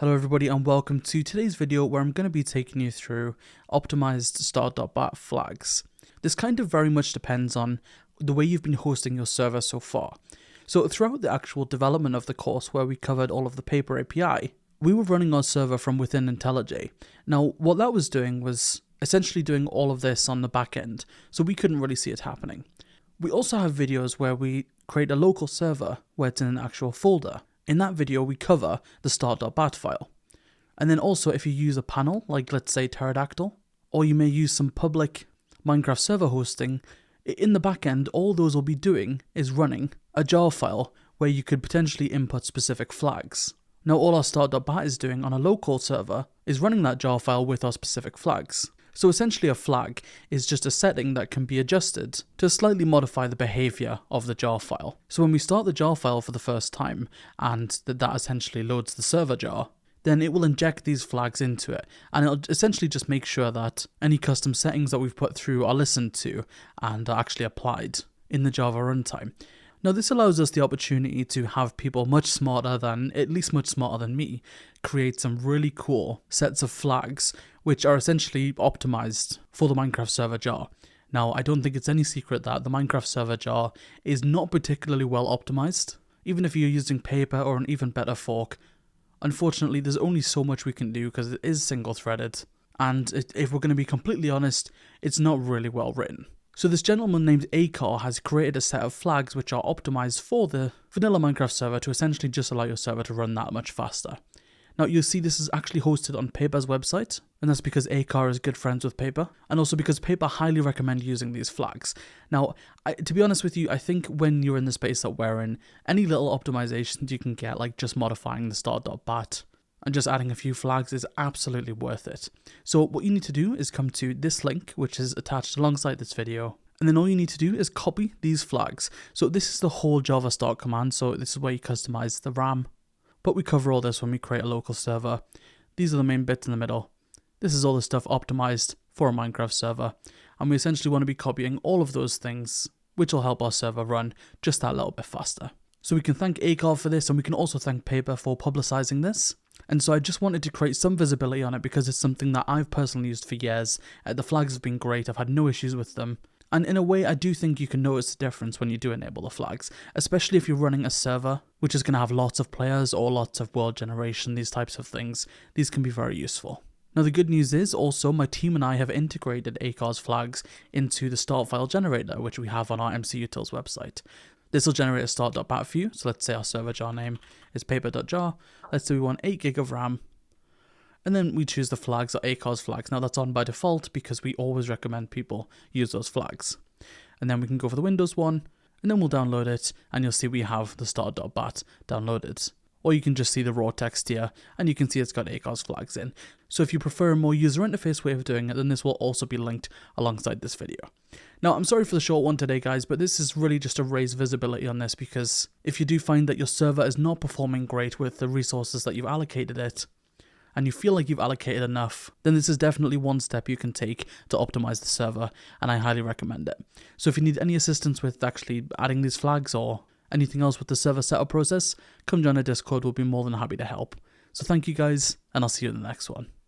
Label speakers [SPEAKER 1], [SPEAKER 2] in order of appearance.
[SPEAKER 1] Hello everybody and welcome to today's video where I'm going to be taking you through optimized Start.bat flags. This kind of very much depends on the way you've been hosting your server so far. So throughout the actual development of the course where we covered all of the paper API, we were running our server from within IntelliJ. Now what that was doing was essentially doing all of this on the back end, so we couldn't really see it happening. We also have videos where we create a local server where it's in an actual folder. In that video, we cover the Start.bat file. And then also, if you use a panel, like let's say Pterodactyl, or you may use some public Minecraft server hosting, in the backend, all those will be doing is running a jar file where you could potentially input specific flags. Now, all our Start.bat is doing on a local server is running that jar file with our specific flags. So essentially a flag is just a setting that can be adjusted to slightly modify the behavior of the jar file. So when we start the jar file for the first time and that essentially loads the server jar, then it will inject these flags into it and it'll essentially just make sure that any custom settings that we've put through are listened to and are actually applied in the Java runtime. Now this allows us the opportunity to have people much smarter than me, create some really cool sets of flags which are essentially optimized for the Minecraft server jar. Now I don't think it's any secret that the Minecraft server jar is not particularly well optimized. Even if you're using paper or an even better fork, unfortunately there's only so much we can do because it is single threaded, and if we're going to be completely honest, it's not really well written. So this gentleman named Aikar has created a set of flags which are optimized for the vanilla Minecraft server to essentially just allow your server to run that much faster. Now you'll see this is actually hosted on Paper's website, and that's because Aikar is good friends with Paper, and also because Paper highly recommend using these flags. Now, to be honest with you, I think when you're in the space that we're in, any little optimizations you can get, like just modifying the Start.bat and just adding a few flags, is absolutely worth it. So what you need to do is come to this link, which is attached alongside this video, and then all you need to do is copy these flags. So this is the whole Java start command, so this is where you customize the RAM, but we cover all this when we create a local server. These are the main bits in the middle. This is all the stuff optimized for a Minecraft server, and we essentially want to be copying all of those things, which will help our server run just that little bit faster. So we can thank Aikar for this, and we can also thank Paper for publicizing this. And so I just wanted to create some visibility on it because it's something that I've personally used for years. The flags have been great, I've had no issues with them. And in a way, I do think you can notice the difference when you do enable the flags, especially if you're running a server which is going to have lots of players or lots of world generation, these types of things. These can be very useful. Now the good news is also my team and I have integrated Aikar's flags into the start file generator, which we have on our MCUtils website. This will generate a start.bat for you. So let's say our server jar name is paper.jar. Let's say we want 8 gig of RAM. And then we choose the flags or Aikar's flags. Now that's on by default because we always recommend people use those flags. And then we can go for the Windows one, and then we'll download it, and you'll see we have the start.bat downloaded. Or you can just see the raw text here, and you can see it's got Aikar's flags in. So if you prefer a more user interface way of doing it, then this will also be linked alongside this video. Now, I'm sorry for the short one today, guys, but this is really just to raise visibility on this, because if you do find that your server is not performing great with the resources that you've allocated it, and you feel like you've allocated enough, then this is definitely one step you can take to optimize the server, and I highly recommend it. So if you need any assistance with actually adding these flags or anything else with the server setup process, come join our Discord, we'll be more than happy to help. So thank you guys, and I'll see you in the next one.